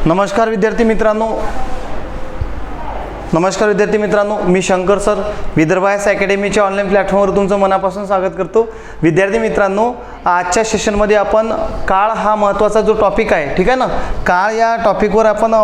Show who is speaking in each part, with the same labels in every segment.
Speaker 1: नमस्कार विद्यार्थी मित्रांनो, मी शंकर सर विदर्भ आयएस अकॅडमीच्या ऑनलाईन प्लॅटफॉर्मवर तुमचं मनापासून स्वागत करतो। विद्यार्थी मित्रांनो, आजच्या सेशनमध्ये आपण काळ हा महत्त्वाचा जो टॉपिक आहे, ठीक आहे ना, काळ या टॉपिकवर आपण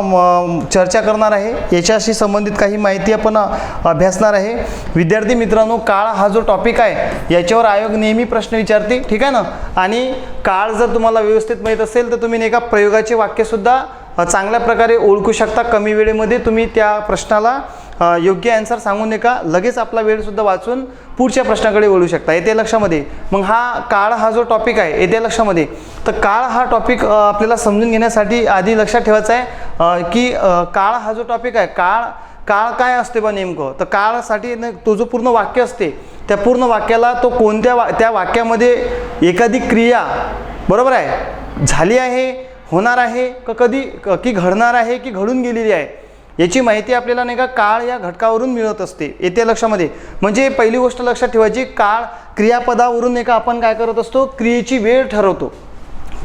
Speaker 1: चर्चा करणार आहे। याच्याशी संबंधित काही माहिती आपण अभ्यासणार आहे। विद्यार्थी मित्रांनो, काळ हा जो टॉपिक आहे याच्यावर आयोग नेहमी प्रश्न विचारते, ठीक आहे ना, आणि काळ जर तुम्हाला व्यवस्थित माहीत असेल तर तुम्ही एका प्रयोगाचे वाक्य सुद्धा चांगल्या प्रकारे ओळखू शकता। कमी वेळेमध्ये तुम्ही त्या प्रश्नाला योग्य आन्सर सांगून लगेच आपला वेळ सुद्धा वाचून पुढच्या प्रश्नाकडे वळू शकता। येते लक्षामध्ये। मग काळ हा जो टॉपिक आहे येते लक्षामध्ये, तर काळ हा टॉपिक आपल्याला समजून घेण्यासाठी आधी लक्षात ठेवायचं आहे की काळ हा जो टॉपिक आहे, काळ काय असते बा नेमकं, तर काळासाठी तो जो पूर्ण वाक्य असते त्या पूर्ण वाक्याला तो त्या वाक्यामध्ये एखादी क्रिया बरोबर आहे झाली आहे, होणार आहे की घडणार आहे की घडून गेलेली आहे याची माहिती आपल्याला नाही का काळ या घटकावरून मिळत असते। येते लक्षामध्ये। म्हणजे पहिली गोष्ट लक्षात ठेवायची, काळ क्रियापदावरून नाही का आपण काय करत असतो, क्रियेची वेळ ठरवतो।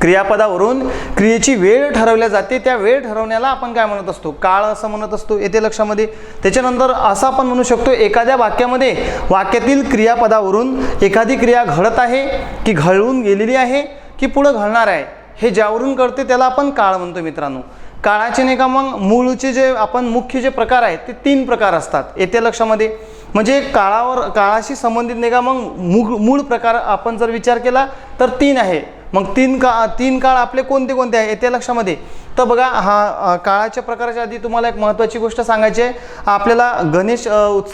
Speaker 1: क्रियापदावरून क्रियेची वेळ ठरवल्या जाते, त्या वेळ ठरवण्याला आपण काय म्हणत असतो, काळ असं म्हणत असतो। येते लक्षामध्ये। त्याच्यानंतर असं आपण म्हणू शकतो, एखाद्या वाक्यामध्ये वाक्यातील क्रियापदावरून एखादी क्रिया घडत आहे की घडून गेलेली आहे की पुढे घडणार आहे हे ज्यावरून कळते त्याला आपण काळ म्हणतो। मित्रांनो, काळाचे नाही का मग मूळचे जे आपण मुख्य जे प्रकार आहेत ते 3 प्रकार असतात। येते लक्षामध्ये। म्हणजे काळाशी संबंधित नाही का मग मूळ प्रकार आपण जर विचार केला तर 3 आहे। मग तीन काळ आपले कोणते कोणते आहे येते लक्षामध्ये। तर बघा, काळाच्या प्रकाराच्या आधी तुम्हाला एक महत्त्वाची गोष्ट सांगायची आहे। आपल्याला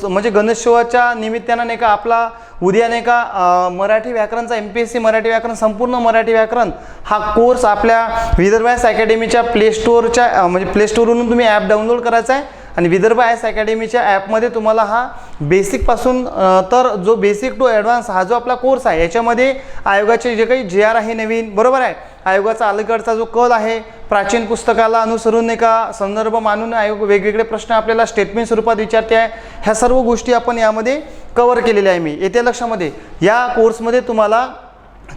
Speaker 1: म्हणजे गणेशोत्सवाच्या निमित्तानं नाही का आपला उद्या नाही का मराठी व्याकरणचा MPSC मराठी व्याकरण संपूर्ण मराठी व्याकरण हा कोर्स आपल्या विदर्भ आयएस अकॅडमीच्या प्ले स्टोरवरून तुम्ही ॲप डाउनलोड करायचा आहे। आणि विदर्भ आयएस अकॅडमीच्या ॲपमध्ये तुम्हाला हा बेसिकपासून तर जो बेसिक टू ॲडव्हान्स हा जो आपला कोर्स आहे याच्यामध्ये आयोगाचे जे काही JR आहे नवीन बरोबर आहे, आयोगाचा अलीकडचा जो कल आहे, प्राचीन पुस्तकाला अनुसरून नाही का संदर्भ मानून आयोग वेगवेगळे प्रश्न आपल्याला स्टेटमेंट स्वरूपात विचारते आहे, ह्या सर्व गोष्टी आपण यामध्ये कव्हर केलेल्या आहे। मी येते लक्षामध्ये। या कोर्समध्ये तुम्हाला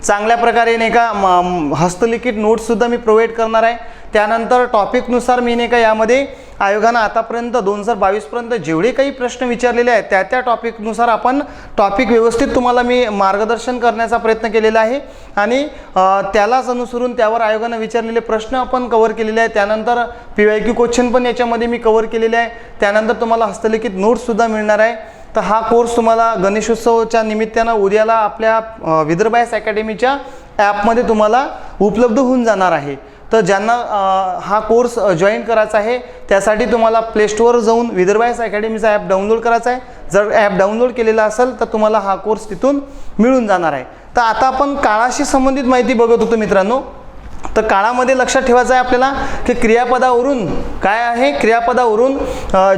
Speaker 1: चांगल्या प्रकारे नाही का हस्तलिखित नोट्ससुद्धा मी प्रोव्हाइड करणार आहे। त्यानंतर टॉपिकनुसार मी नाही का यामध्ये आयोगानं आतापर्यंत 2022 पर्यंत जेवढे काही प्रश्न विचारलेले आहेत त्या टॉपिकनुसार आपण टॉपिक व्यवस्थित तुम्हाला मी मार्गदर्शन करण्याचा प्रयत्न केलेला आहे आणि त्यालाच अनुसरून त्यावर आयोगानं विचारलेले प्रश्न आपण कव्हर केलेले आहेत। त्यानंतर PYQ क्वेश्चन पण याच्यामध्ये मी कव्हर केलेले आहे। त्यानंतर तुम्हाला हस्तलिखित नोट्ससुद्धा मिळणार आहे। तर हा कोर्स तुम्हाला गणेशोत्सवाच्या निमित्तानं उद्याला आपल्या विदर्भ आयएस अकॅडमीच्या ॲपमध्ये तुम्हाला उपलब्ध होऊन जाणार आहे। तर ज्यांना हा कोर्स जॉईन करायचा आहे त्यासाठी तुम्हाला प्ले स्टोअर जाऊन विदर्भ आयएस अकॅडमीचा ॲप डाउनलोड करायचा आहे। जर ॲप डाउनलोड केलेला असेल तर तुम्हाला हा कोर्स तिथून मिळून जाणार आहे। तर आता आपण काळाशी संबंधित माहिती बघत होतो मित्रांनो। तर काळामध्ये लक्षात ठेवायचं आहे आपल्याला की क्रियापदावरून काय आहे, क्रियापदावरून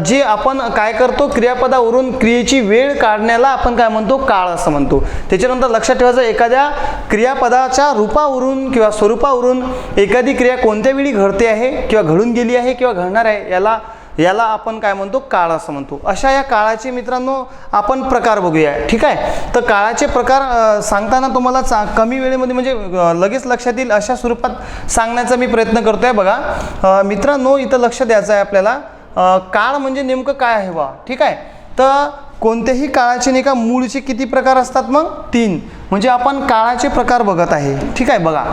Speaker 1: जे आपण काय करतो, क्रियापदावरून क्रियेची वेळ काढण्याला आपण काय म्हणतो, काळ असं म्हणतो। त्याच्यानंतर लक्षात ठेवायचं, एखाद्या क्रियापदाच्या रूपावरून किंवा स्वरूपावरून एखादी क्रिया कोणत्या वेळी घडते आहे किंवा घडून गेली आहे किंवा घडणार आहे याला आपण काय म्हणतो, काळ असं म्हणतो। अशा या काळाचे मित्रांनो आपण प्रकार बघूया, ठीक आहे। तर काळाचे प्रकार सांगताना तुम्हाला कमी वेळेमध्ये म्हणजे लगेच लक्षात येईल अशा स्वरूपात सांगण्याचा मी प्रयत्न करतोय। बघा मित्रांनो, इथं लक्ष द्यायचं आहे आपल्याला, काळ म्हणजे नेमकं काय आहे बा, ठीक आहे। तर कोणत्याही काळाचे नाही का मूळचे किती प्रकार असतात, मग 3। म्हणजे आपण काळाचे प्रकार बघत आहे, ठीक आहे। बघा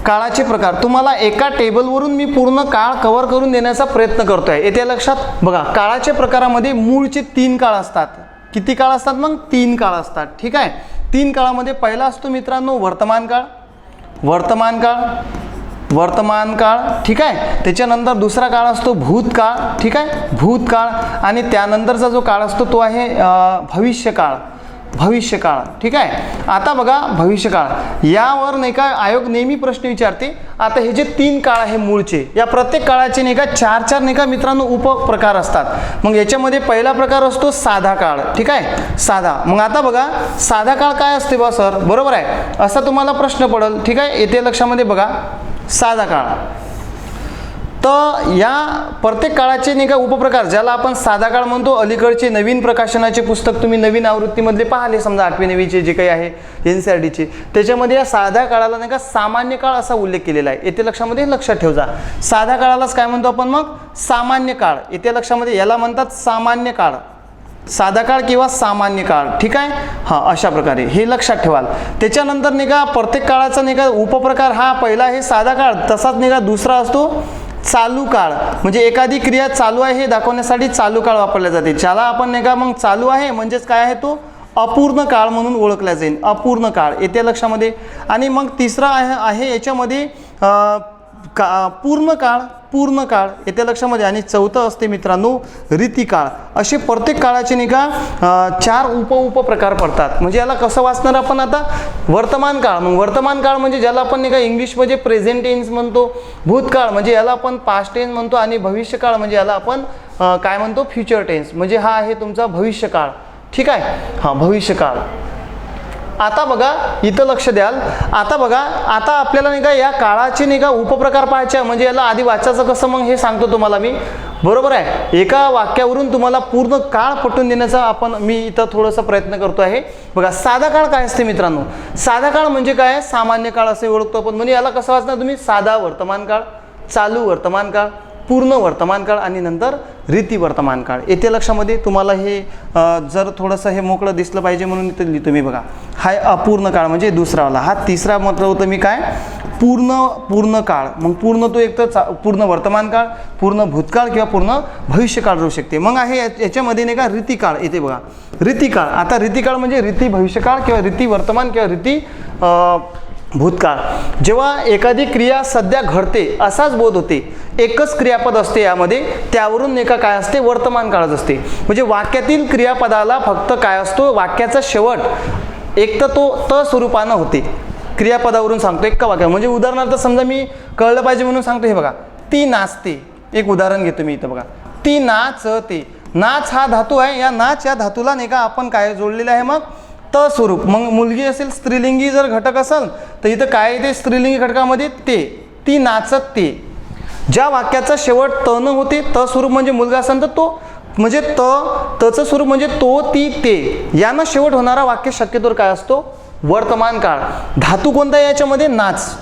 Speaker 1: काळाचे प्रकार तुम्हाला एका टेबलवरून मी पूर्ण काळ कव्हर करून देण्याचा प्रयत्न करतोय। येते लक्षात। बघा, काळाच्या प्रकारामध्ये मूळचे 3 काळ असतात। किती काळ असतात, मग 3 काळ असतात, ठीक आहे। 3 काळामध्ये पहिला असतो मित्रांनो वर्तमान काळ, ठीक आहे। त्याच्यानंतर दुसरा काळ असतो भूतकाळ, ठीक आहे, भूतकाळ। आणि त्यानंतरचा जो काळ असतो तो आहे भविष्यकाळ, ठीक आहे। आता बघा भविष्यकाळ यावर नाही का आयोग नेहमी प्रश्न विचारते। आता हे जे 3 काळ आहे मूळचे, या प्रत्येक काळाचे नाही का 4 नाही का मित्रांनो उपप्रकार असतात। मग याच्यामध्ये पहिला प्रकार असतो साधा काळ, ठीक आहे, साधा। मग आता बघा साधा काळ काय असते बा सर, बरोबर आहे, असा तुम्हाला प्रश्न पडेल, ठीक आहे। येते लक्षामध्ये बघा साधा काळ। तर या प्रत्येक काळाचे नाही का उपप्रकार, ज्याला आपण साधा काळ म्हणतो, अलीकडचे नवीन प्रकाशनाचे पुस्तक तुम्ही नवीन आवृत्तीमधले पाहिले, समजा 8वी 9वीचे जे काही आहे NCERTचे, त्याच्यामध्ये या साध्या काळाला नाही का सामान्य काळ असा उल्लेख केलेला आहे. येथे लक्षामध्ये लक्षात ठेवा. साध्या काळालाच काय म्हणतो आपण मग? सामान्य काळ. येथे लक्षामध्ये याला म्हणतात सामान्य काळ, साधा काळ किंवा सामान्य काळ. ठीक आहे. हां, अशा प्रकारे हे लक्षात ठेवाल. त्याच्यानंतर नाही का प्रत्येक काळाचा नाही का उपप्रकार हा पहिला आहे साधा काळ, तसाच नाही का दुसरा असतो चालू काळ. म्हणजे एखादी क्रिया चालू आहे हे दाखवण्यासाठी चालू काळ वापरला जाते. ज्याला आपण नाही का मग चालू आहे म्हणजेच काय आहे तो अपूर्ण काळ म्हणून ओळखला जाईल, अपूर्ण काळ. येत्या लक्षामध्ये. आणि मग तिसरा आहे याच्यामध्ये पूर्ण काळ, पूर्ण काळ येत्या लक्षामध्ये. आणि चौथं असते मित्रांनो रीतिकाळ. असे प्रत्येक काळाचे नाही का 4 उपप्रकार पडतात. म्हणजे याला कसं वाचणार आपण आता? वर्तमान काळ. मग वर्तमान काळ म्हणजे ज्याला आपण नाही का इंग्लिशमध्ये प्रेझेंट टेन्स म्हणतो, भूतकाळ म्हणजे याला आपण पास्ट टेन्स म्हणतो, आणि भविष्यकाळ म्हणजे याला आपण काय म्हणतो? Future tense. म्हणजे हा आहे तुमचा भविष्यकाळ. ठीक आहे. हां, भविष्यकाळ. आता बघा इथं लक्ष द्याल. आता बघा, आता आपल्याला नाही का या काळाचे नाही का उपप्रकार पाहायचे. म्हणजे याला आधी वाचायचं कसं मग हे सांगतो तुम्हाला मी. बरोबर आहे. एका वाक्यावरून तुम्हाला पूर्ण काळ पटवून देण्याचा मी इथं थोडासा प्रयत्न करतो आहे. बघा, साधा काळ काय असते मित्रांनो? साधा काळ म्हणजे काय? सामान्य काळ असे ओळखतो आपण. म्हणजे याला कसं वाचणार तुम्ही? साधा वर्तमान काळ, चालू वर्तमान काळ, पूर्ण वर्तमान काळ आणि नंतर रीती वर्तमान काळ. येते लक्षामध्ये. तुम्हाला हे जर थोडंसं हे मोकळं दिसलं पाहिजे म्हणून इथं लिहितो मी. बघा, हा अपूर्ण काळ म्हणजे दुसरावाला. हा तिसरा म्हटलं होतं मी काय? पूर्ण काळ. मग पूर्ण तो एक तर पूर्ण वर्तमान काळ, पूर्ण भूतकाळ किंवा पूर्ण भविष्यकाळ राहू शकते. मग आहे याच्यामध्ये नाही का रीतिकाळ. येते बघा रीतिकाळ. आता रीतिकाळ म्हणजे रीती भविष्यकाळ किंवा रीती वर्तमान किंवा रीती भूतकाळ. जेव्हा एखादी क्रिया सध्या घडते असाच बोध होते, एकच क्रियापद असते यामध्ये, त्यावरून नाही का काय असते? वर्तमान काळच असते. म्हणजे वाक्यातील क्रियापदाला फक्त काय असतो? वाक्याचा शेवट एक तर तो त स्वरूपानं होते. क्रियापदावरून सांगतो एका वाक्या. म्हणजे उदाहरणार्थ समजा मी कळलं पाहिजे म्हणून सांगतो. हे बघा, ती नाचते. एक उदाहरण घेतो मी इथं. बघा, ती नाचते. नाच हा धातू आहे. या नाच या धातूला नाही का आपण काय जोडलेलं आहे मग? त स्वरूप. मग मुलगी असेल, स्त्रीलिंगी जर घटक असेल तर इथं काय येते स्त्रीलिंगी घटकामध्ये? ते. ती नाचते. ज्या वाक्याचा शेवट त न होते, त स्वरूप म्हणजे मुलगा असेल तर तो, म्हणजे तचं स्वरूप म्हणजे तो, ती, ते, यानं शेवट होणारा वाक्य शक्यतोवर काय असतो? वर्तमान काळ. धातू कोणता आहे याच्यामध्ये? नाच.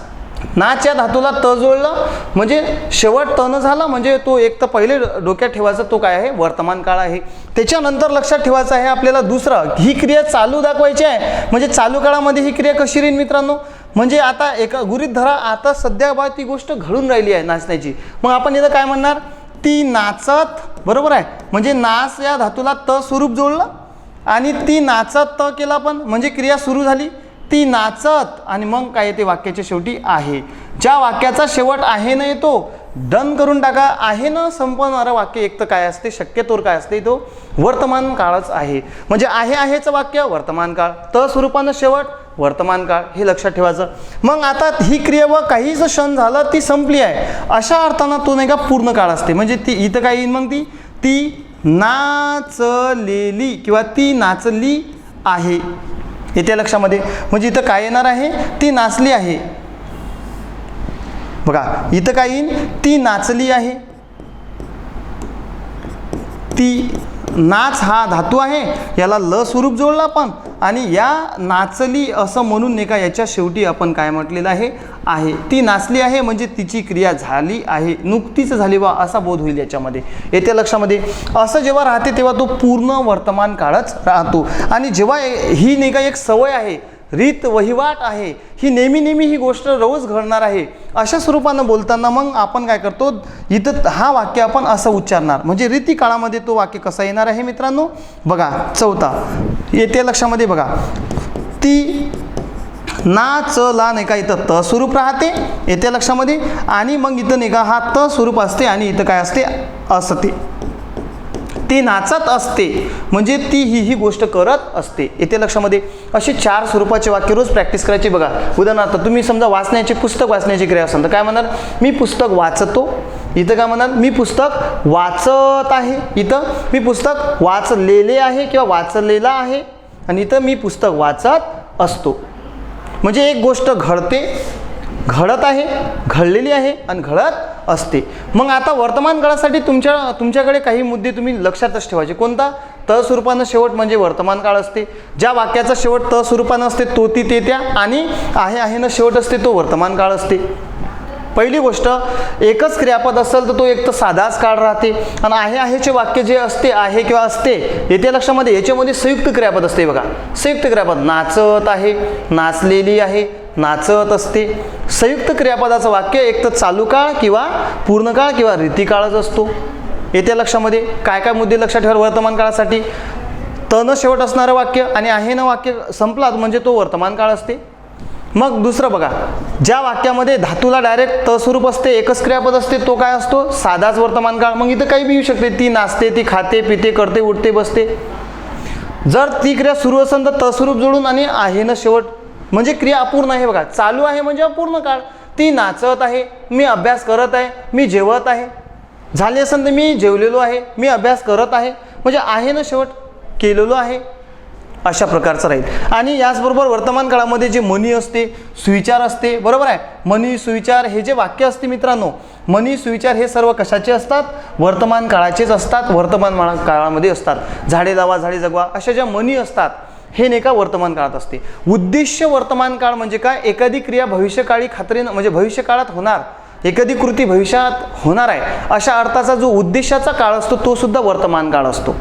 Speaker 1: नाच या धातूला त जोडलं म्हणजे शेवट त न झाला म्हणजे तो एक तर पहिले डोक्यात ठेवायचा तो काय आहे? वर्तमान काळ आहे. त्याच्यानंतर लक्षात ठेवायचं आहे आपल्याला दुसरं, ही क्रिया चालू दाखवायची आहे. म्हणजे चालू काळामध्ये ही क्रिया कशी राहील मित्रांनो? म्हणजे आता एका गृहीत धरा, आता सध्या बा ती गोष्ट घडून राहिली आहे नाचण्याची. मग आपण इथं काय म्हणणार? ती नाचत. बरोबर आहे. म्हणजे नाच या धातूला त स्वरूप जोडलं आणि ती नाचत त केला आपण, म्हणजे क्रिया सुरू झाली. ती नाचत आणि मग काय येते? वाक्याच्या शेवटी आहे. ज्या वाक्याचा शेवट आहे ना येतो, डन करून टाका. आहे ना संपवणारं वाक्य एक तर काय असते? शक्यतोवर काय असते? तो वर्तमान काळच आहे. म्हणजे आहेचं वाक्य वर्तमान काळ, त स्वरूपानं शेवट वर्तमान काळ. हे लक्षात ठेवायचं. मग आता ही क्रिया व काहीच क्षण झालं ती संपली आहे अशा अर्थानं तो नाही का पूर्ण काळ असते. म्हणजे ती इथं काय येईल मग? ती नाचलेली किंवा ती नाचली आहे. येत्या लक्षामध्ये. म्हणजे इथं काय येणार आहे? ती नाचली आहे. बघा इथं काय येईल? ती नाचली आहे. ती नाच हा धातू आहे, याला ल स्वरूप जोडलं आपण आणि या नाचली असं म्हणून नाही का याच्या शेवटी आपण काय म्हटलेलं आहे? ती नाचली आहे म्हणजे तिची क्रिया झाली आहे, नुकतीच झाली वा असा बोध होईल याच्यामध्ये. येत्या लक्षामध्ये. असं जेव्हा राहते तेव्हा तो पूर्ण वर्तमान काळच राहतो. आणि जेव्हा ही नाही का एक सवय आहे, रीत वहिवाट आहे, ही नेहमी ही गोष्ट रोज घडणार आहे अशा स्वरूपानं बोलताना मग आपण काय करतो? इथं हा वाक्य आपण असं उच्चारणार. म्हणजे रीती काळामध्ये तो वाक्य कसा येणार आहे मित्रांनो? बघा चौथा येत्या लक्षामध्ये. बघा ती नाचला नाही का इथं त स्वरूप राहते येत्या लक्षामध्ये. आणि मग इथं नाही का हा त स्वरूप असते आणि इथं काय असते? असते. ती नाचत असते म्हणजे ती ही गोष्ट करत असते. येते लक्षामध्ये. असे 4 स्वरूपाचे वाक्य रोज प्रॅक्टिस करायची. बघा उदाहरणार्थ तुम्ही समजा वाचण्याचे पुस्तक वाचण्याची क्रिया असेल तर काय म्हणणार? मी पुस्तक वाचतो. इथं काय म्हणणार? मी पुस्तक वाचत आहे. इथं मी पुस्तक वाचलेले आहे किंवा वाचलेला आहे. आणि इथं मी पुस्तक वाचत असतो. म्हणजे एक गोष्ट घडते, घडत आहे, घडलेली आहे आणि घडत असते. मग आता वर्तमान काळासाठी तुमच्याकडे काही मुद्दे तुम्ही लक्षातच ठेवायचे. कोणता? त स्वरूपानं शेवट म्हणजे वर्तमान काळ असते. ज्या वाक्याचा शेवट त स्वरूपानं असते तो ती ते त्या, आणि आहे न शेवट असते तो वर्तमान काळ असते. पहिली गोष्ट, एकच क्रियापद असेल तर तो एक तर साधाच काळ राहते. आणि आहेचे वाक्य जे असते, आहे किंवा असते, येते लक्षामध्ये, याच्यामध्ये संयुक्त क्रियापद असते बघा. संयुक्त क्रियापद नाचत आहे, नाचलेली आहे, नाचत असते. संयुक्त क्रियापदाचं वाक्य एक तर चालू काळ किंवा पूर्णकाळ किंवा रीतिकाळच असतो. येत्या लक्षामध्ये काय काय मुद्दे लक्षात ठेवा वर्तमान काळासाठी. तन शेवट असणारं वाक्य आणि आहे ना वाक्य संपला म्हणजे तो वर्तमान काळ असते. मग दुसरं बघा, ज्या वाक्यामध्ये धातूला डायरेक्ट त स्वरूप असते, एकच क्रियापद असते, तो काय असतो? साधाच वर्तमान काळ. मग इथं काही बी येऊ शकते. ती नाचते, ती खाते, पिते, करते, उठते, बसते. जर ती क्रिया सुरू असेल तर त स्वरूप जोडून आणि आहे ना शेवट म्हणजे क्रिया अपूर्ण आहे बघा. चालू आहे म्हणजे अपूर्ण काळ. ती नाचत आहे, मी अभ्यास करत आहे, मी जेवत आहे. झाले असेल तर मी जेवलेलो आहे, मी अभ्यास करत आहे, म्हणजे आहे ना शेवट केलेलो आहे, अशा प्रकारचं राहील. आणि याचबरोबर वर्तमान काळामध्ये जे मनी असते, सुविचार असते, बरोबर आहे. मनी सुविचार हे जे वाक्य असते मित्रांनो, मनी सुविचार हे सर्व कशाचे असतात? वर्तमान काळाचेच असतात, वर्तमान काळामध्ये असतात. झाडे लावा, झाडे जगवा, अशा ज्या मनी असतात हे नाही का वर्तमान काळात असते. उद्दिष्य वर्तमान काळ म्हणजे काय? एखादी क्रिया भविष्यकाळी खात्रीनं म्हणजे भविष्यकाळात होणार, एखादी कृती भविष्यात होणार आहे अशा अर्थाचा जो उद्देशाचा काळ असतो तो सुद्धा वर्तमान काळ असतो.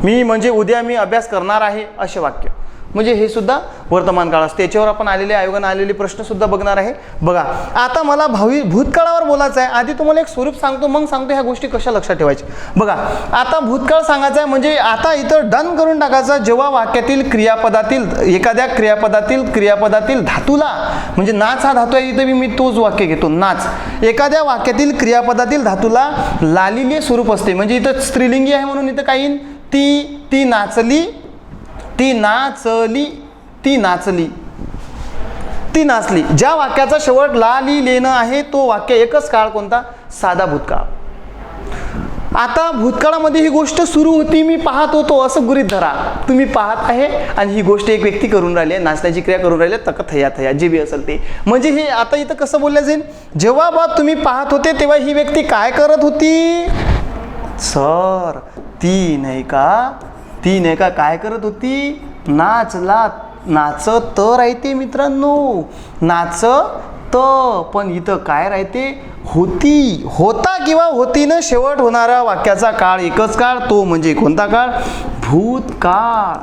Speaker 1: म्हणजे उद्या मी अभ्यास करणार आहे असे वाक्य म्हणजे हे सुद्धा वर्तमान काळ असते. याच्यावर आपण आयोगाने आलेले प्रश्न सुद्धा बघणार आहे. बघा आता मला भूतकाळावर बोलायचं आहे. आधी तुम्हाला एक स्वरूप सांगतो, मग सांगतो ह्या गोष्टी कशा लक्षात ठेवायच्या. बघा आता भूतकाळ सांगायचा आहे म्हणजे आता इथं डन करून टाकायचं. जेव्हा वाक्यातील क्रियापदातील एखाद्या क्रियापदातील धातूला म्हणजे नाच हा धातू आहे, इथं मी तोच वाक्य घेतो नाच. एखाद्या वाक्यातील क्रियापदातील धातूला लालिले स्वरूप असते म्हणजे इथं स्त्रीलिंगी आहे म्हणून इथं काही ती नाचली, ती नाचली, ती नाचली, ती नाचली. ज्या वाक्याचा शेवट ला ली लेणं आहे तो वाक्य एकच काळ कोणता? साधा भूतकाळ. आता भूतकाळामध्ये ही गोष्ट सुरू होती, मी पाहत होतो असं गृहीत धरा. तुम्ही पाहत आहे आणि ही गोष्ट एक व्यक्ती करून राहिली आहे, नाचण्याची क्रिया करून राहिली आहे, तक थया जे बी असेल ते. म्हणजे हे आता इथं कसं बोललं जाईल? जेव्हा बा तुम्ही पाहत होते तेव्हा ही व्यक्ती काय करत होती? सर ती नाही का काय करत होती? नाचत राहते मित्रांनो, नाचत. पण इथं काय राहते? होती, होता किंवा होतीनं शेवट होणारा वाक्याचा काळ एकच काळ, तो म्हणजे कोणता काळ? भूतकाळ.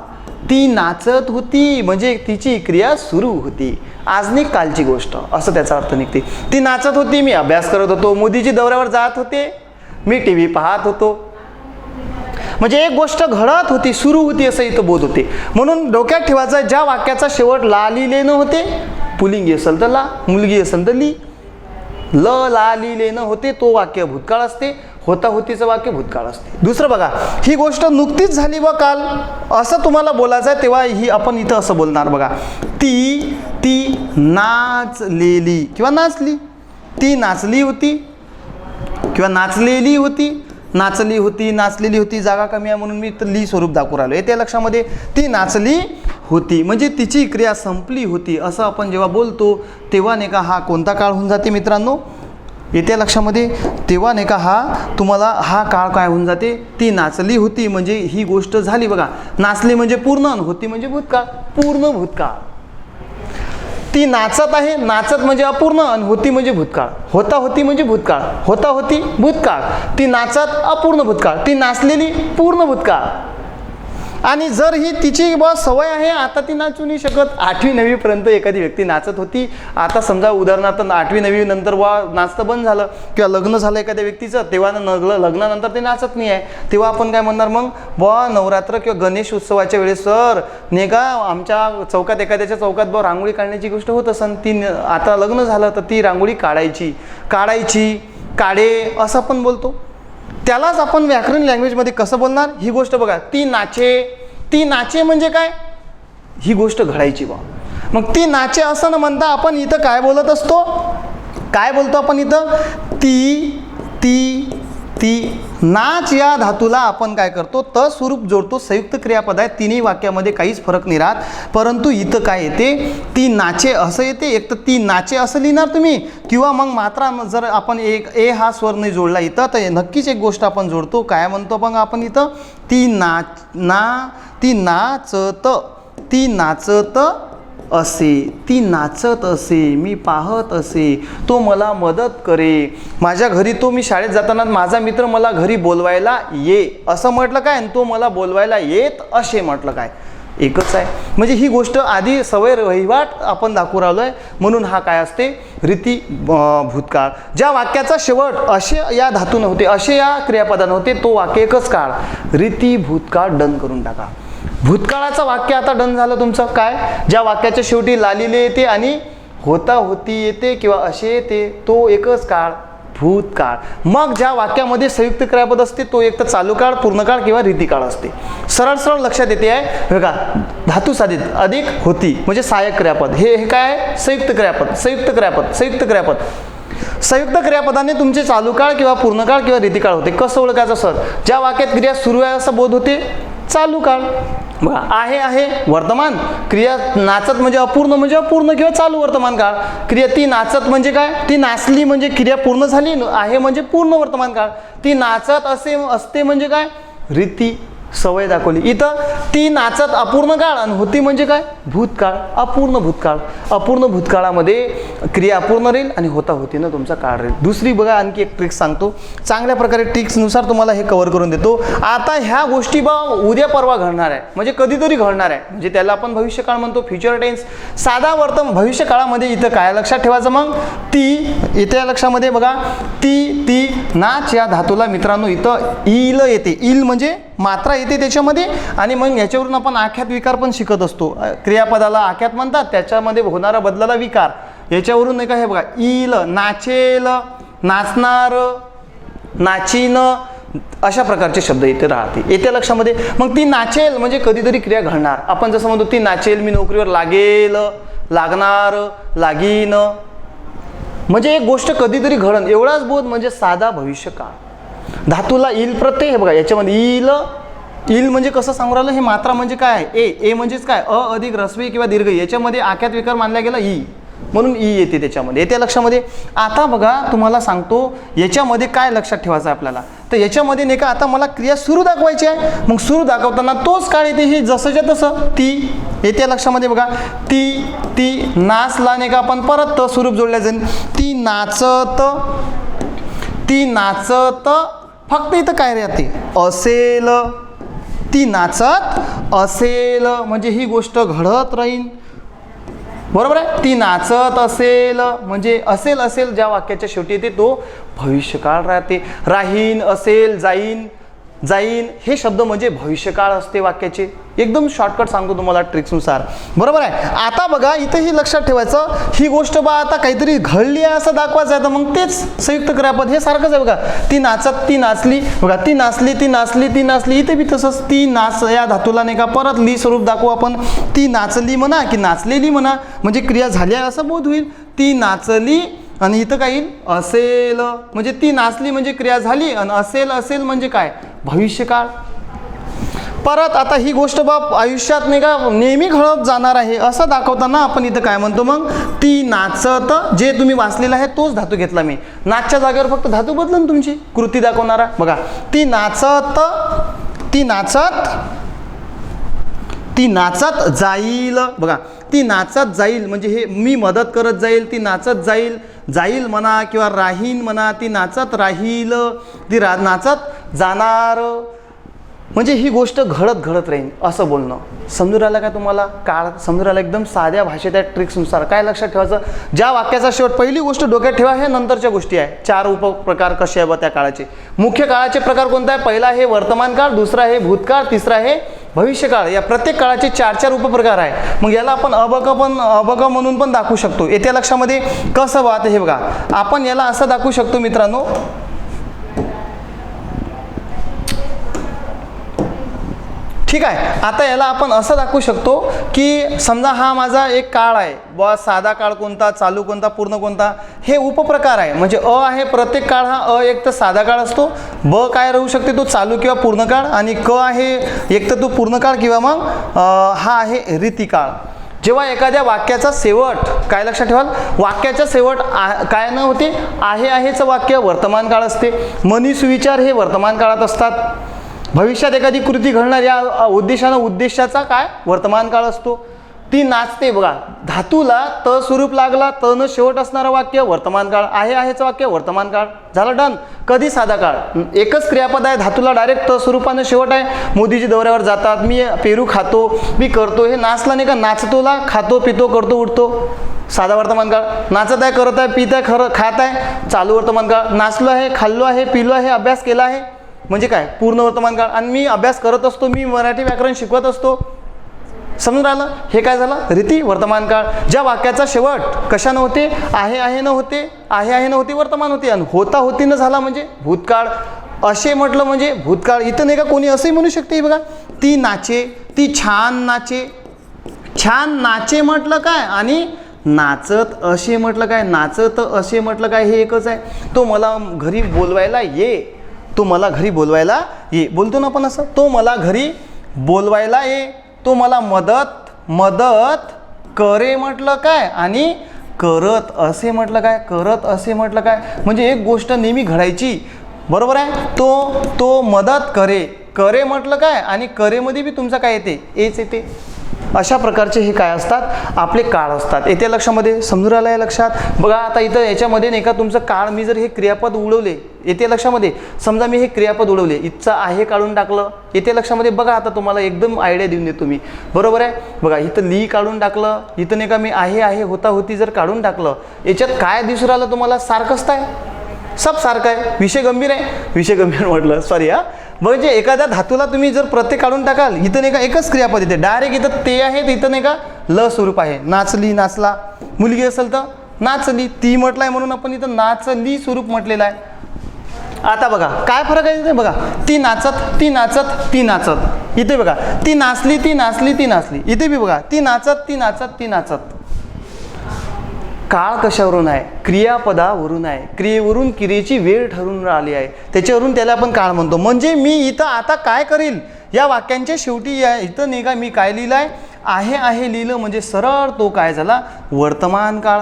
Speaker 1: ती नाचत होती म्हणजे तिची क्रिया सुरू होती, आजनी कालची गोष्ट असं त्याचा अर्थ निघते. ती नाचत होती, मी अभ्यास करत होतो, मोदीजी दौऱ्यावर जात होते, मी TV पाहत होतो. म्हणजे एक गोष्ट घडत होती, सुरू होती असं इथं बोध होते. म्हणून डोक्यात ठेवायचं, ज्या वाक्याचा शेवट ला ली लेणं होते, पुलिंगी असेल तर ला, मुलगी असेल तर ली, ला ली लेणं होते तो वाक्य भूतकाळ असते, होता होतीचं वाक्य भूतकाळ असते. दुसरं बघा, ही गोष्ट नुकतीच झाली व काल असं तुम्हाला बोलायचं आहे तेव्हा ही आपण इथं असं बोलणार बघा. ती नाचलेली किंवा नाचली, ती नाचली होती किंवा नाचलेली होती, नाचलेली होती. जागा कमी आहे म्हणून मी ली स्वरूप दाखवून राहिलो. येत्या लक्षामध्ये ती नाचली होती म्हणजे तिची क्रिया संपली होती असं आपण जेव्हा बोलतो तेव्हा नाही का हा कोणता काळ होऊन जाते मित्रांनो? येत्या लक्षामध्ये तेव्हा नाही का तुम्हाला हा काळ काय होऊन जाते? ती नाचली होती म्हणजे ही गोष्ट झाली बघा. नाचली म्हणजे पूर्ण, होती म्हणजे भूतकाळ, पूर्ण भूतकाळ. ती नाचत आहे, नाचत म्हणजे अपूर्ण, आणि होती म्हणजे भूतकाळ. होता होती म्हणजे भूतकाळ, होता होती भूतकाळ. ती नाचत अपूर्ण भूतकाळ, ती नाचलेली पूर्ण भूतकाळ. आणि जर ही तिची सवय आहे, आता ती नाचू नाही शकत. 8वी 9वी पर्यंत एखादी व्यक्ती नाचत होती. आता समजा उदाहरणार्थ 8वी 9वी नंतर नाचतं बंद झालं किंवा लग्न झालं एखाद्या व्यक्तीचं, तेव्हा लग्नानंतर ते नाचत नाही आहे, तेव्हा आपण काय म्हणणार मग? नवरात्र किंवा गणेश उत्सवाच्या वेळेस सर नाही का आमच्या चौकात एखाद्याच्या चौकात रांगोळी काढण्याची गोष्ट होत असन, ती आता लग्न झालं तर ती रांगोळी काढे असं आपण बोलतो. त्यालाच आपण व्याकरण लँग्वेजमध्ये कसं बोलणार? ही गोष्ट बघा, ती नाचे म्हणजे काय? ही गोष्ट घडायची बा. मग ती नाचे असं न म्हणता आपण इथं काय बोलत असतो? काय बोलतो आपण इथं? ती नाच या धातूला आपण काय करतो, त स्वरूप जोडतो. संयुक्त क्रियापद आहे, तिन्ही वाक्यामध्ये काहीच फरक नाही राहत. परंतु इथं काय येते, ती नाचे असं येते. एक तर ती नाचे असं लिहिणार तुम्ही, किंवा मग मात्रा जर आपण एक ए हा स्वर नाही जोडला इथं, तर नक्कीच एक गोष्ट आपण जोडतो. काय म्हणतो मग आपण इथं, ती ती नाचत असे, ती नाचत असे, मी पाहत असे, तो मला मदत करे. माझ्या घरी तो, मी शाळेत जाताना माझा मित्र मला घरी बोलवायला ये असं म्हटलं काय, आणि तो मला बोलवायला येत असे म्हटलं काय, एकच आहे. म्हणजे ही गोष्ट आधी सवय वहिवाट आपण दाखवू राहिलो आहे. म्हणून हा काय असते, रीती भूतकाळ. ज्या वाक्याचा शेवट असे या धातून होते, असे या क्रियापदानं होते, तो वाक्य एकच काळ, रीती भूतकाळ डन करून टाका. भूतकाळाचं वाक्य आता डन झालं तुमचं. काय, ज्या वाक्याच्या शेवटी लालिले येते आणि होता होती येते किंवा असे येते, तो एकच काळ, भूतकाळ. मग ज्या वाक्यामध्ये संयुक्त क्रियापद असते, तो एक तर चालू काळ, पूर्णकाळ किंवा रीतिकाळ असते. सरळ सरळ लक्षात येते आहे बघा. धातू साधित अधिक होती म्हणजे सहाय्यक क्रियापद. हे काय आहे, संयुक्त क्रियापद, संयुक्त क्रियापद, संयुक्त क्रियापद. संयुक्त क्रियापदाने तुमचे चालू काळ किंवा पूर्णकाळ किंवा रीतिकाळ होते. कसं ओळखायचं सर, ज्या वाक्यात क्रिया सुरू आहे असं बोध होते, चालू काळ. बघा, आहे वर्तमान क्रिया, नाचत म्हणजे अपूर्ण किंवा चालू वर्तमान काळ. क्रिया ती नाचत म्हणजे काय, ती नाचली म्हणजे क्रिया पूर्ण झाली, आहे म्हणजे पूर्ण वर्तमान काळ. ती नाचत असते म्हणजे काय, रीती सवय दाखवली. इथं ती नाचत अपूर्ण काळ आणि होती म्हणजे काय, भूतकाळ, अपूर्ण भूतकाळ. अपूर्ण भूतकाळामध्ये क्रिया अपूर्ण राहील आणि होता होतीनं तुमचा काळ राहील. दुसरी बघा, आणखी एक ट्रिक्स सांगतो. चांगल्या प्रकारे ट्रिक्सनुसार तुम्हाला हे कव्हर करून देतो. आता ह्या गोष्टी उद्या परवा घडणार आहे, म्हणजे कधीतरी घडणार आहे, म्हणजे त्याला आपण भविष्यकाळ म्हणतो, फ्युचर टेन्स. साधा भविष्य काळामध्ये इथं काय लक्षात ठेवायचं, मग ती येते या लक्षामध्ये बघा. ती नाच या धातूला मित्रांनो इथं इल येते. इल म्हणजे मात्रा येते त्याच्यामध्ये, आणि मग याच्यावरून आपण आख्यात विकार पण शिकत असतो. क्रियापदाला आख्यात म्हणतात, त्याच्यामध्ये होणारा बदलाला विकार. याच्यावरून नाही का, हे बघा, इल नाचेल, नाचणार, नाचीन, अशा प्रकारचे शब्द इथे राहते, येते लक्षामध्ये. मग ती नाचेल म्हणजे कधीतरी क्रिया घडणार. आपण जसं म्हणतो, ती नाचेल, मी नोकरीवर लागेल, लागणार, लागीन, म्हणजे एक गोष्ट कधीतरी घडण, एवढाच बोध म्हणजे साधा भविष्यकाळ. धातूला इल प्रत्यय, हे बघा याच्यामध्ये इल म्हणजे कसं सांगू राहिलं, हे मात्रा म्हणजे काय आहे, ए म्हणजेच काय, अ अधिक ऱ्हस्वी किंवा दीर्घ, याच्यामध्ये आख्यात विकार मानला गेला ई, म्हणून ई येते त्याच्यामध्ये, येते लक्षामध्ये. आता बघा तुम्हाला सांगतो याच्यामध्ये काय लक्षात ठेवायचं आहे आपल्याला. तर याच्यामध्ये नाही का, आता मला क्रिया सुरू दाखवायची आहे, मग सुरू दाखवताना तोच काळ येते, हे जसंच्या तसं ती येते लक्षामध्ये. बघा, ती नाचला नाही का, आपण परत त स्वरूप जोडल्या जाईल. ती नाचत फक्त इथं काय राहते, असेल. ती नाचत असेल म्हणजे ही गोष्ट घडत राहील, बरोबर आहे. ती नाचत असेल म्हणजे असेल ज्या वाक्याच्या शेवटी येते तो भविष्यकाळ राहते. राहीन, असेल, जाईन हे शब्द म्हणजे भविष्यकाळ असते वाक्याचे. एकदम शॉर्टकट सांगतो तुम्हाला ट्रिक्सनुसार, बरोबर आहे. आता बघा इथंही लक्षात ठेवायचं, ही गोष्ट आता काहीतरी घडली आहे असं दाखवायचं आहे, तर मग तेच संयुक्त क्रियापद हे सारखंच आहे. बघा, ती नाचत, ती नाचली, बघा ती नाचली, इथे बी तसंच. ती नाच या धातूला नाही का परत ली स्वरूप दाखवू आपण. ती नाचली म्हणा की नाचलेली म्हणा, म्हणजे क्रिया झाली आहे असं बोध होईल. ती नाचली आणि इथं काय येईल, असेल, म्हणजे ती नाचली म्हणजे क्रिया झाली, आणि असेल म्हणजे काय, भविष्यकाळ. परत आता ही गोष्ट आयुष्यात नाही का नेहमी घडत जाणार आहे असं दाखवताना आपण इथं काय म्हणतो, मग ती नाचत, जे तुम्ही वाचलेलं आहे तोच धातू घेतला मी. नाचच्या जागेवर फक्त धातू बदलून तुमची कृती दाखवणारा. बघा, ती नाचत जाईल. बघा, ती नाचत जाईल म्हणजे हे मी मदत करत जाईल, ती नाचत जाईल म्हणा किंवा राहीन म्हणा, ती नाचत राहील, ती नाचत जाणार, म्हणजे ही गोष्ट घडत राहील असं बोलणं. समजून राहिलं का तुम्हाला, काळ समजून राहिला एकदम साध्या भाषेत. त्या ट्रिक्सनुसार काय लक्षात ठेवायचं, ज्या वाक्याचा शेवट, पहिली गोष्ट डोक्यात ठेवा, हे नंतरच्या गोष्टी आहे. 4 उपप्रकार कसे आहे त्या काळाचे. मुख्य काळाचे प्रकार कोणता आहे, पहिला आहे वर्तमान काळ, दुसरा आहे भूतकाळ, तिसरा आहे भविष्यकाळ. या प्रत्येक काळाचे 4 उपप्रकार आहे. मग याला आपण अबक म्हणून पण दाखवू शकतो. येत्या लक्षामध्ये कसं वाहते हे बघा, आपण याला असं दाखवू शकतो मित्रांनो, ठीक आहे. आता याला आपण असं दाखवू शकतो की समजा हा माझा एक काळ आहे बा, साधा काळ कोणता, चालू कोणता, पूर्ण कोणता, हे उपप्रकार आहे. म्हणजे अ आहे, प्रत्येक काळ हा अ एक तर साधा काळ असतो, ब काय राहू शकते तो चालू किंवा पूर्ण काळ, आणि क आहे एक तर तो पूर्ण काळ किंवा मग हा आहे रीतिकाळ. जेव्हा एखाद्या वाक्याचा शेवट, काय लक्षात ठेवाल, वाक्याचा शेवट काय न होते, आहेचं वाक्य वर्तमान काळ असते. मनी सुविचार हे वर्तमान काळात असतात. भविष्यात एखादी कृती घडणार या उद्देशानं उद्देशाचा काय वर्तमान काळ असतो. ती नाचते बघा, धातूला त स्वरूप लागला, त न शेवट असणारं वाक्य वर्तमान काळ, आहेचं वाक्य वर्तमान काळ, झालं डन. कधी साधा काळ, एकच क्रियापद आहे, धातूला डायरेक्ट त स्वरूपानं शेवट आहे. मोदीजी दौऱ्यावर जातात, मी पेरू खातो, मी करतो, हे नाचला नाही का, नाचतोला खातो पितो करतो उठतो, साधा वर्तमान काळ. नाचत आहे, करत आहे, पित आहे, खरं खात आहे, चालू वर्तमान काळ. नाचलो आहे, खाल्लो आहे, पिलो आहे, अभ्यास केला आहे, म्हणजे काय पूर्ण वर्तमान काळ. आणि मी अभ्यास करत असतो, मी मराठी व्याकरण शिकवत असतो, समजून राहिलं, हे काय झालं रीती वर्तमान काळ. ज्या वाक्याचा शेवट कशानं होते, आहे न होते, आहे न होते वर्तमान होते, आणि होती न झाला म्हणजे भूतकाळ. असे म्हटलं म्हणजे भूतकाळ. इथं नाही का कोणी असंही म्हणू शकते, बघा, ती नाचे, ती छान नाचे. छान नाचे म्हटलं काय, आणि नाचत असे म्हटलं काय, नाचत असे म्हटलं काय, हे एकच आहे. तो मला घरी बोलवायला ये, तो मला घरी बोलवायला ये, बोलतो ना आपण असं, तो मला घरी बोलवायला ये. तो मला मदत करे म्हटलं काय, आणि करत असे म्हटलं काय, करत असे म्हटलं काय, म्हणजे एक गोष्ट नेहमी घडायची, बरोबर आहे. तो मदत करे म्हटलं काय, आणि करेमध्ये बी तुमचं काय येते, एच येते. अशा प्रकारचे हे काय असतात, आपले काळ असतात. येत्या लक्षामध्ये, समजून राहिलं आहे लक्षात. बघा आता इथं याच्यामध्ये नाही का तुमचं काळ, मी जर हे क्रियापद उडवले येत्या लक्षामध्ये, समजा मी हे क्रियापद उडवले, इथचं आहे काढून टाकलं येत्या लक्षामध्ये. बघा आता तुम्हाला एकदम आयडिया देऊन देतो मी, बरोबर आहे. बघा इथं ली काढून टाकलं, इथं नाही का मी आहे होती जर काढून टाकलं, याच्यात काय दिसून राहिलं तुम्हाला, सारखंच आहे, सब सारखं आहे. विषय गंभीर आहे, विषय गंभीर म्हटलं, सॉरी हा. म्हणजे एखाद्या धातूला तुम्ही जर प्रत्येक काढून टाकाल, इथं नाही का एकच क्रियापद येते डायरेक्ट, इथं ते आहे, इथं नाही का ल स्वरूप आहे. नाचली, नाचला, मुलगी असेल तर नाचली, ती म्हटलंय म्हणून आपण इथं नाचली स्वरूप म्हटलेलं आहे. आता बघा काय फरक आहे इथे, बघा ती नाचत, इथे बघा ती नाचली, इथे बी बघा ती नाचत. काळ कशावरून आहे, क्रियापदावरून आहे. क्रियेवरून क्रियेची वेळ ठरून राहिली आहे, त्याच्यावरून त्याला आपण काळ म्हणतो. म्हणजे मी इथं आता काय करील, या वाक्यांच्या शेवटी इथं नाही का मी काय लिहिलं आहे लिहिलं, म्हणजे सरळ तो काय झाला वर्तमान काळ.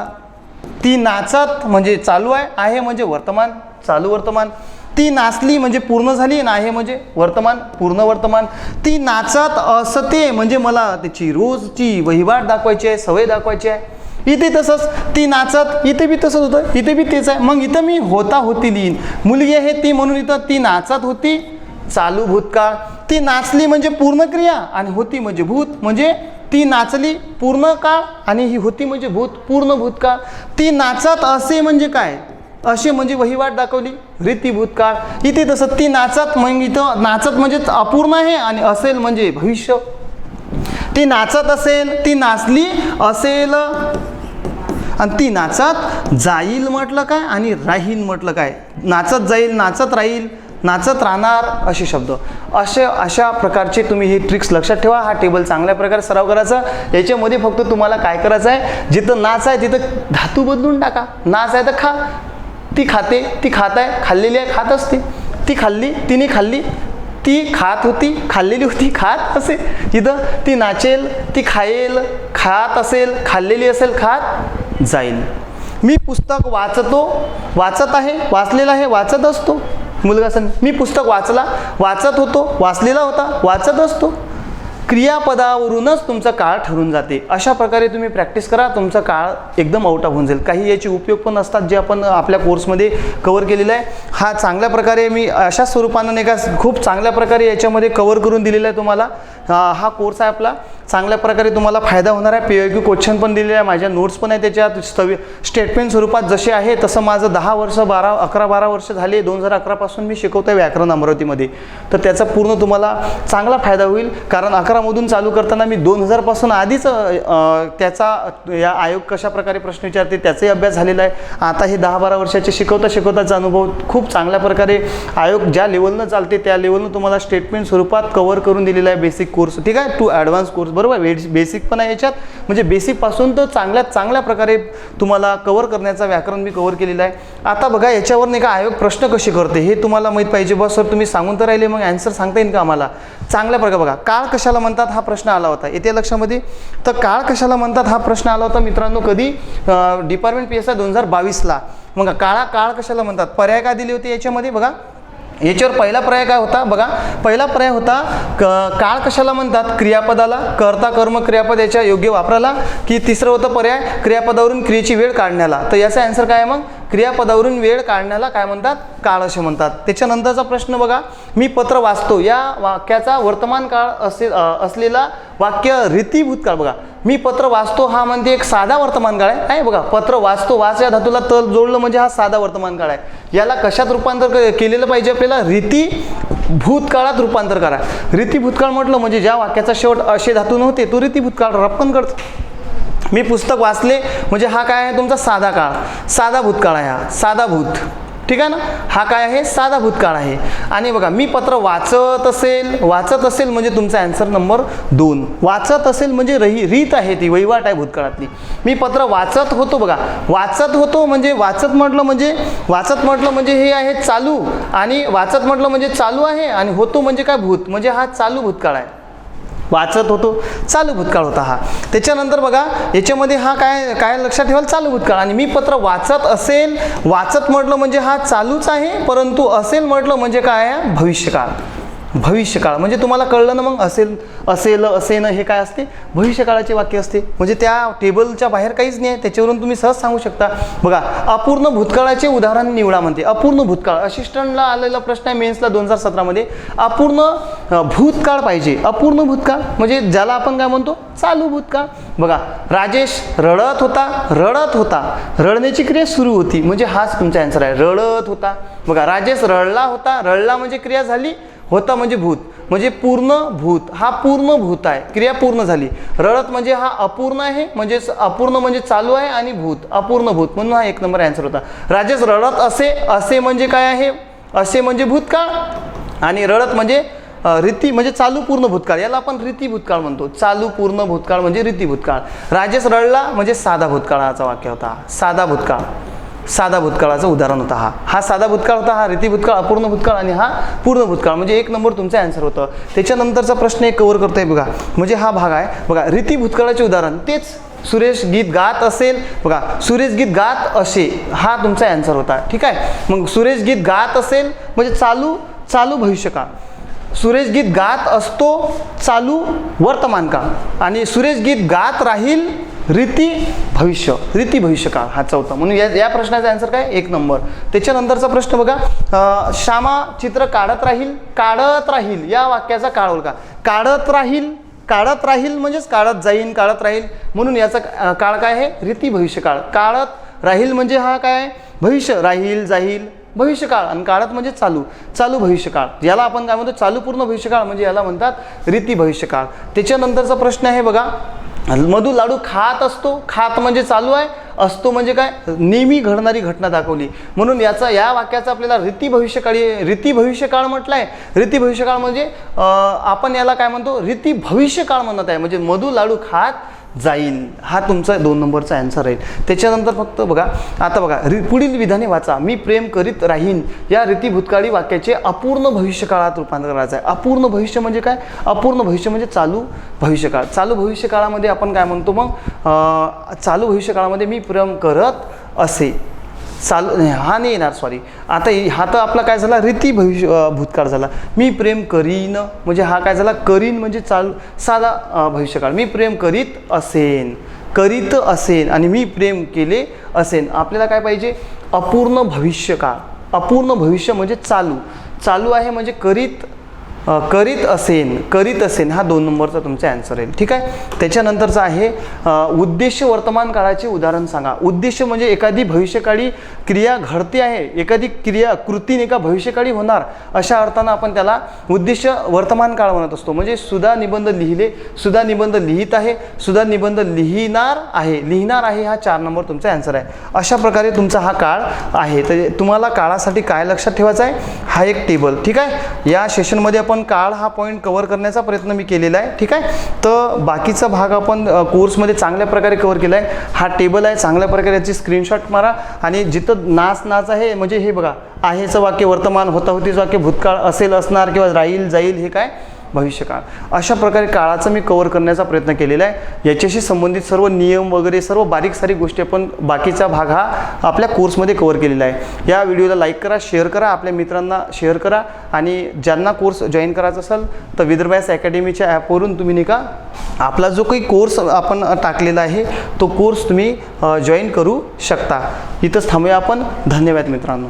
Speaker 1: ती नाचत म्हणजे चालू आहे म्हणजे वर्तमान, चालू वर्तमान. ती नाचली म्हणजे पूर्ण झाली, आणि आहे म्हणजे वर्तमान, पूर्ण वर्तमान. ती नाचत असते म्हणजे मला त्याची रोजची वहिवाट दाखवायची आहे, सवय दाखवायची आहे. इथे तसंच ती नाचत, इथे बी तसंच होतं, इथे बी तेच आहे. मग इथं मी होती लिहीन, मुलगी आहे ती म्हणून इथं ती नाचत होती, चालू भूतकाळ. ती नाचली म्हणजे पूर्ण क्रिया, आणि होती म्हणजे भूत, म्हणजे ती नाचली पूर्ण काळ, आणि ही होती म्हणजे भूत, पूर्ण भूतकाळ. ती नाचत असे म्हणजे काय, असे म्हणजे वहिवाट दाखवली, रीती भूतकाळ. इथे तसं ती नाचत, मग इथं नाचत म्हणजे अपूर्ण आहे, आणि असेल म्हणजे भविष्य. ती नाचत असेल, ती नाचली असेल, आणि ती नाचत जाईल म्हटलं काय, आणि राहील म्हटलं काय. नाचत जाईल, नाचत राहील, नाचत राहणार, असे शब्द. अशा प्रकारचे तुम्ही हे ट्रिक्स लक्षात ठेवा. हा टेबल चांगल्या प्रकारे सराव करायचा. याच्यामध्ये फक्त तुम्हाला काय करायचं आहे, जिथं नाच आहे तिथं धातू बदलून टाका. नाच आहे तर खा, ती खाते, ती खात आहे, खाल्लेली आहे, खात असते. ती खाल्ली, तिने खाल्ली, ती खात होती, खाल्लेली होती, खात असे. इथं ती नाचेल, ती खाईल, खात असेल, खाल्लेली असेल, खात जाईल. मी पुस्तक वाचत आहे, वाचलेलं आहे, वाचत असतो. मुलगा असं, मी पुस्तक वाचत होतो, वाचलेला होता, वाचत असतो. क्रियापदावरूनच तुमचा काळ ठरून जाते. अशा प्रकारे तुम्ही प्रॅक्टिस करा, तुमचा काळ एकदम आउट ऑफ होऊन जाईल. काही याचे उपयोग पण असतात जे आपण आपल्या कोर्समध्ये कव्हर केलेला आहे. हा चांगल्या प्रकारे मी अशा स्वरूपानं नाही का खूप चांगल्या प्रकारे याच्यामध्ये कव्हर करून दिलेला आहे तुम्हाला. हा कोर्स आहे आपला, चांगल्या प्रकारे तुम्हाला फायदा होणार आहे. PYQ क्वेश्चन पण दिलेले आहे, माझ्या नोट्स पण आहे त्याच्यात स्टेटमेंट स्वरूपात जसे आहे तसं. माझं 10 वर्ष 11-12 वर्ष झाले, 2011 पासून मी शिकवतो आहे व्याकरण अमरावतीमध्ये. तर त्याचा पूर्ण तुम्हाला चांगला फायदा होईल, कारण 11 2015मधून चालू करताना मी 2000पासून आधीच त्याचा या आयोग कशा प्रकारे प्रश्न विचारते त्याचाही अभ्यास झालेला आहे. आता हे 10-12 वर्षाचे शिकवताचा अनुभव खूप चांगल्या प्रकारे आयोग ज्या लेवलनं चालते त्या लेवलनं तुम्हाला स्टेटमेंट स्वरूपात कव्हर करून दिलेला आहे बेसिक कोर्स. ठीक आहे, टू ॲडव्हान्स कोर्स बरोबर. बेसिक पण आहे याच्यात, म्हणजे बेसिकपासून तर चांगल्या प्रकारे तुम्हाला कव्हर करण्याचा व्याकरण मी कव्हर केलेला आहे. आता बघा याच्यावर नाही का आयोग प्रश्न कसे करते हे तुम्हाला माहीत पाहिजे. बस सर तुम्ही सांगून तर राहिले, मग ॲन्सर सांगता येईल का आम्हाला चांगल्या प्रकारे. बघा काळ कशाला म्हणतात हा प्रश्न आला होता, येते लक्षामध्ये. तर काळ कशाला म्हणतात हा प्रश्न आला होता मित्रांनो कधी, डिपार्टमेंट PSI 2022ला. मग काळ कशाला म्हणतात, पर्याय काय दिले होते याच्यामध्ये बघा. याच्यावर पहिला पर्याय काय होता बघा, पहिला पर्याय होता काळ कशाला म्हणतात, क्रियापदाला, कर्ता कर्म क्रियापद याच्या योग्य वापराला, की तिसरं होतं पर्याय क्रियापदावरून क्रियेची वेळ काढण्याला. तर याचा आन्सर काय आहे मग, क्रियापदावरून वेळ काढण्याला काय म्हणतात, काळ असे म्हणतात. त्याच्यानंतरचा प्रश्न बघा, मी पत्र वाचतो या वाक्याचा वर्तमान काळ असलेला वाक्य रीती भूतकाळ. बघा मी पत्र वाचतो हा म्हणते एक साधा वर्तमान काळ आहे बघा. पत्र वाचतो, वाच या धातूला तल जोडलं म्हणजे हा साधा वर्तमान काळ आहे. याला कशात रूपांतर केलेलं पाहिजे आपल्याला, रीती भूतकाळात रूपांतर करा. रीती भूतकाळ म्हटलं म्हणजे ज्या वाक्याचा शेवट असे धातू नव्हते तो रीती भूतकाळ रप्कन करतो. मी पुस्तक वाचले म्हणजे हा काय आहे तुमचा साधा काळ, साधा भूतकाळ आहे हा, साधा भूत. ठीक आहे ना, हा काय आहे साधा भूतकाळ आहे. आणि बघा मी पत्र वाचत असेल म्हणजे तुमचा आन्सर नंबर 2. वाचत असेल म्हणजे रीत आहे ती, वहिवाट आहे भूतकाळातली. मी पत्र वाचत होतो बघा, वाचत होतो म्हणजे वाचत म्हटलं म्हणजे हे आहे चालू, आणि वाचत म्हटलं म्हणजे चालू आहे, आणि होतो म्हणजे काय भूत, म्हणजे हा चालू भूतकाळ आहे. वाचत होतो चालू भूतकाळ होता हा. त्याच्यानंतर बघा याच्यामध्ये हा काय लक्षात ठेवाल, चालू भूतकाळ. आणि मी पत्र वाचत असेल, वाचत म्हटलं म्हणजे हा चालूच आहे, परंतु असेल म्हटलं म्हणजे काय आहे भविष्यकाळ. भविष्यकाळ म्हणजे तुम्हाला कळलं ना मग, असेन हे काय असते, भविष्यकाळाचे वाक्य असते. म्हणजे त्या टेबलच्या बाहेर काहीच नाही आहे, त्याच्यावरून तुम्ही सहज सांगू शकता. बघा अपूर्ण भूतकाळाचे उदाहरण निवडा म्हणते. अपूर्ण भूतकाळ असिस्टंटला आलेला प्रश्न आहे मेन्सला 2017मध्ये. अपूर्ण भूतकाळ पाहिजे. अपूर्ण भूतकाळ म्हणजे ज्याला आपण काय म्हणतो चालू भूतकाळ. बघा राजेश रडत होता, रडण्याची क्रिया सुरू होती म्हणजे हाच तुमचा आन्सर आहे, रडत होता. बघा राजेश रडला होता, रडला म्हणजे क्रिया झाली, होता म्हणजे भूत, म्हणजे पूर्ण भूत, हा पूर्ण भूत आहे, क्रिया पूर्ण झाली. रडत म्हणजे हा अपूर्ण आहे, म्हणजे अपूर्ण म्हणजे चालू आहे, आणि भूत अपूर्ण भूत, म्हणून हा 1 नंबर आन्सर होता. राजेश रडत असे म्हणजे काय आहे, असे म्हणजे भूतकाळ, आणि रडत म्हणजे रीती म्हणजे चालू पूर्ण भूतकाळ, याला आपण रीती भूतकाळ म्हणतो. चालू पूर्ण भूतकाळ म्हणजे रीती भूतकाळ. राजेश रडला म्हणजे साधा भूतकाळाचा वाक्य होता, साधा भूतकाळ, साधा भूतकाळाचं उदाहरण होता हा साधा भूतकाळ होता, हा रीती भूतकाळ, अपूर्ण भूतकाळ, आणि हा पूर्ण भूतकाळ, म्हणजे 1 नंबर तुमचं आन्सर होतं. त्याच्यानंतरचा प्रश्न एक कव्हर करतोय बघा, म्हणजे हा भाग आहे बघा, रीती भूतकाळाचे उदाहरण. तेच सुरेश गीत गात असेल, बघा सुरेश गीत गात असे, हा तुमचा आन्सर होता. ठीक आहे, मग सुरेश गीत गात असेल म्हणजे चालू भविष्यकाळ. सुरेश गीत गात असतो चालू वर्तमान काळ, आणि सुरेश गीत गात राहील रीती भविष्यकाळ, हा चौथा. म्हणून या प्रश्नाचा आन्सर काय 1 नंबर. त्याच्यानंतरचा प्रश्न बघा, श्यामा चित्र काढत राहील या वाक्याचा काळ ओळखा. काढत राहील म्हणजेच काढत राहील, म्हणून याचा काळ काय आहे रीती भविष्यकाळ. काढत राहील म्हणजे हा काय भविष्य, राहील जाईल भविष्यकाळ, आणि काळात म्हणजे चालू भविष्यकाळ, याला आपण काय म्हणतो चालू पूर्ण भविष्यकाळ, म्हणजे याला म्हणतात रीती भविष्यकाळ. त्याच्यानंतरचा प्रश्न आहे बघा, मधु लाडू खात असतो, खात म्हणजे चालू आहे, असतो म्हणजे काय नेहमी घडणारी घटना दाखवली, म्हणून या वाक्याचा आपल्याला रीती भविष्यकाळ म्हटलंय. रीती भविष्यकाळ म्हणजे आपण याला काय म्हणतो रीती भविष्यकाळ म्हणत आहे, म्हणजे मधु लाडू खात जाईल, हा तुमचा 2 नंबरचा आन्सर आहे. त्याच्यानंतर फक्त बघा आता बघा पुढील विधाने वाचा. मी प्रेम करीत राहीन या रीती भूतकाळी वाक्याचे अपूर्ण भविष्यकाळात रूपांतर करायचं आहे. अपूर्ण भविष्य म्हणजे काय, अपूर्ण भविष्य म्हणजे चालू भविष्यकाळ. चालू भविष्यकाळामध्ये आपण काय म्हणतो मग, चालू भविष्यकाळामध्ये मी प्रेम करत असे, हा नाही येणार सॉरी. आता हा तर आपला काय झाला रीती भूतकाळ झाला. मी प्रेम करीन म्हणजे हा काय झाला करीन म्हणजे साधा भविष्यकाळ. मी प्रेम करीत असेन आणि मी प्रेम केले असेन. आपल्याला काय पाहिजे अपूर्ण भविष्यकाळ. अपूर्ण भविष्य म्हणजे चालू आहे म्हणजे करीत असेन हा 2 नंबरचा तुमचा आन्सर आहे. ठीक आहे. त्याच्यानंतरचा आहे उद्देश वर्तमान काळाचे उदाहरण सांगा. उद्देश म्हणजे एखादी भविष्यकाळी क्रिया घडते आहे, एखादी कृती नाही का भविष्यकाळी होणार, अशा अर्थानं आपण त्याला उद्देश वर्तमान काळ म्हणत असतो. म्हणजे सुधा निबंध लिहिले, सुधा निबंध लिहित आहे, सुधा निबंध लिहिणार आहे हा 4 नंबर तुमचा आन्सर आहे. अशा प्रकारे तुमचा हा काळ आहे. तर तुम्हाला काळासाठी काय लक्षात ठेवायचं आहे, हा एक टेबल. ठीक आहे. या सेशनमध्ये आपण काळ हा पॉईंट कव्हर करण्याचा प्रयत्न मी केलेला आहे. ठीक आहे. तर बाकीचा भाग आपण कोर्समध्ये चांगल्या प्रकारे कव्हर केला आहे. हा टेबल आहे, चांगल्या प्रकारे याची स्क्रीनशॉट मारा आणि जिथं नाच आहे म्हणजे हे बघा, आहेचं वाक्य वर्तमान, होतीचं वाक्य भूतकाळ, असेल असणार किंवा राहील जाईल हे काय भविष्यकाळ. अशा प्रकारे काळाचं मी कव्हर करण्याचा प्रयत्न केलेला आहे. याच्याशी संबंधित सर्व नियम वगैरे सर्व बारीक सारीक गोष्टी आपण बाकीचा भाग हा आपल्या कोर्समध्ये कव्हर केलेला आहे. या व्हिडिओला लाईक करा, शेअर करा, आपल्या मित्रांना शेअर करा आणि ज्यांना कोर्स जॉईन करायचा असेल तर विदर्भ आयएएस अकॅडमीच्या ॲपवरून तुम्ही नाही का आपला जो काही कोर्स आपण टाकलेला आहे तो कोर्स तुम्ही जॉईन करू शकता. इथंच थांबूया आपण. धन्यवाद मित्रांनो.